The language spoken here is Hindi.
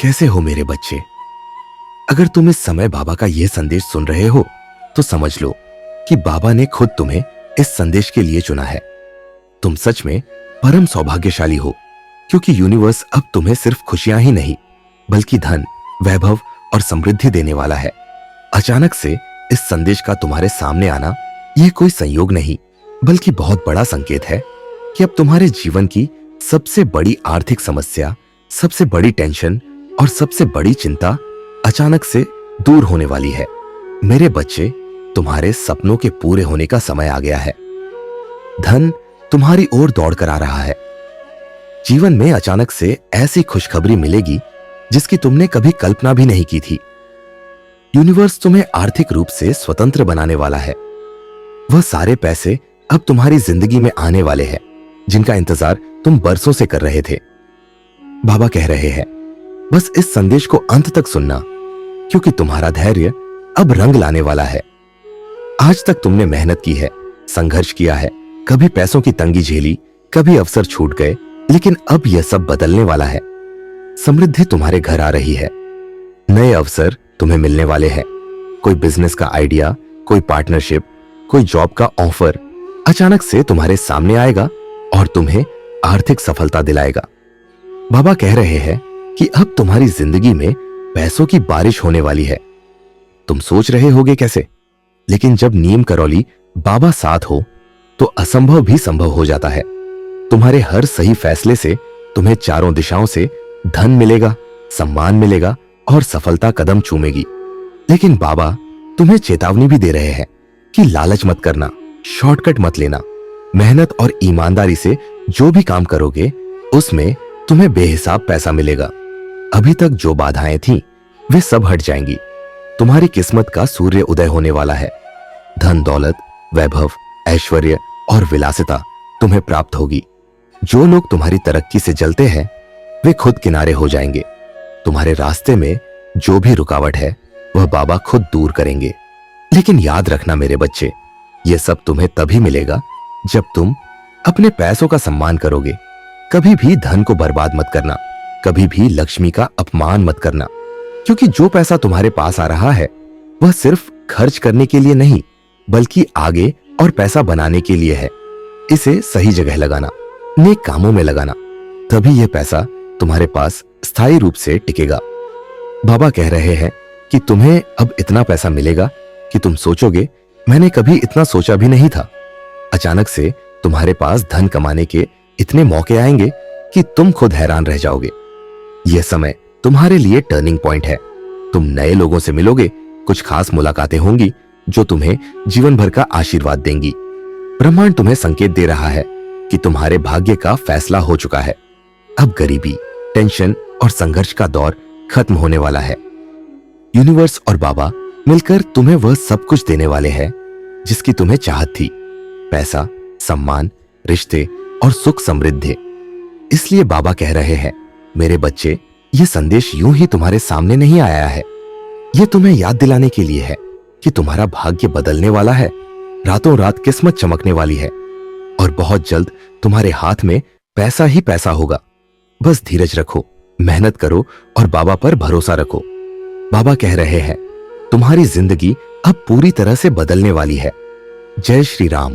कैसे हो मेरे बच्चे? अगर तुम इस समय बाबा का यह संदेश सुन रहे हो तो समझ लो कि बाबा ने खुद तुम्हें इस संदेश के लिए चुना है। तुम सच में परम सौभाग्यशाली हो, क्योंकि यूनिवर्स अब तुम्हें सिर्फ खुशियां ही नहीं बल्कि धन, वैभव और समृद्धि देने वाला है। अचानक से इस संदेश का तुम्हारे सामने आना यह कोई संयोग नहीं बल्कि बहुत बड़ा संकेत है कि अब तुम्हारे जीवन की सबसे बड़ी आर्थिक समस्या, सबसे बड़ी टेंशन और सबसे बड़ी चिंता अचानक से दूर होने वाली है। मेरे बच्चे, तुम्हारे सपनों के पूरे होने का समय आ गया है। धन तुम्हारी ओर दौड़ कर आ रहा है। जीवन में अचानक से ऐसी खुशखबरी मिलेगी जिसकी तुमने कभी कल्पना भी नहीं की थी। यूनिवर्स तुम्हें आर्थिक रूप से स्वतंत्र बनाने वाला है। वह सारे पैसे अब तुम्हारी जिंदगी में आने वाले हैं जिनका इंतजार तुम बरसों से कर रहे थे। बाबा कह रहे हैं, बस इस संदेश को अंत तक सुनना, क्योंकि तुम्हारा धैर्य अब रंग लाने वाला है। आज तक तुमने मेहनत की है, संघर्ष किया है, कभी पैसों की तंगी झेली, कभी अवसर छूट गए, लेकिन अब यह सब बदलने वाला है। समृद्धि तुम्हारे घर आ रही है। नए अवसर तुम्हें मिलने वाले हैं। कोई बिजनेस का आइडिया, कोई पार्टनरशिप, कोई जॉब का ऑफर अचानक से तुम्हारे सामने आएगा और तुम्हें आर्थिक सफलता दिलाएगा। बाबा कह रहे हैं कि अब तुम्हारी जिंदगी में पैसों की बारिश होने वाली है। तुम सोच रहे होगे कैसे, लेकिन जब नीम करौली बाबा साथ हो तो असंभव भी संभव हो जाता है। तुम्हारे हर सही फैसले से तुम्हें चारों दिशाओं से धन मिलेगा, सम्मान मिलेगा और सफलता कदम चूमेगी। लेकिन बाबा तुम्हें चेतावनी भी दे रहे हैं कि लालच मत करना, शॉर्टकट मत लेना। मेहनत और ईमानदारी से जो भी काम करोगे उसमें तुम्हें बेहिसाब पैसा मिलेगा। अभी तक जो बाधाएं थीं वे सब हट जाएंगी। तुम्हारी किस्मत का सूर्य उदय होने वाला है। धन, दौलत, वैभव, ऐश्वर्य और विलासिता तुम्हें प्राप्त होगी। जो लोग तुम्हारी तरक्की से जलते हैं वे खुद किनारे हो जाएंगे। तुम्हारे रास्ते में जो भी रुकावट है वह बाबा खुद दूर करेंगे। लेकिन याद रखना मेरे बच्चे, यह सब तुम्हें तभी मिलेगा जब तुम अपने पैसों का सम्मान करोगे। कभी भी धन को बर्बाद मत करना, कभी भी लक्ष्मी का अपमान मत करना, क्योंकि जो पैसा तुम्हारे पास आ रहा है वह सिर्फ खर्च करने के लिए नहीं बल्कि आगे और पैसा बनाने के लिए है। इसे सही जगह लगाना, नेक कामों में लगाना, तभी यह पैसा तुम्हारे पास स्थायी रूप से टिकेगा। बाबा कह रहे हैं कि तुम्हें अब इतना पैसा मिलेगा कि तुम सोचोगे, मैंने कभी इतना सोचा भी नहीं था। अचानक से तुम्हारे पास धन कमाने के इतने मौके आएंगे कि तुम खुद हैरान रह जाओगे। यह समय तुम्हारे लिए टर्निंग पॉइंट है। तुम नए लोगों से मिलोगे, कुछ खास मुलाकातें होंगी जो तुम्हें जीवन भर का आशीर्वाद देंगी। ब्रह्मांड तुम्हें संकेत दे रहा है कि तुम्हारे भाग्य का फैसला हो चुका है। अब गरीबी, टेंशन और संघर्ष का दौर खत्म होने वाला है। यूनिवर्स और बाबा मिलकर तुम्हें वह सब कुछ देने वाले हैं जिसकी तुम्हें चाहत थी। पैसा, सम्मान, रिश्ते और सुख समृद्धि। इसलिए बाबा कह रहे हैं, मेरे बच्चे, यह संदेश यूं ही तुम्हारे सामने नहीं आया है। यह तुम्हें याद दिलाने के लिए है कि तुम्हारा भाग्य बदलने वाला है। रातों रात किस्मत चमकने वाली है और बहुत जल्द तुम्हारे हाथ में पैसा ही पैसा होगा। बस धीरज रखो, मेहनत करो और बाबा पर भरोसा रखो। बाबा कह रहे हैं, तुम्हारी जिंदगी अब पूरी तरह से बदलने वाली है। जय श्री राम।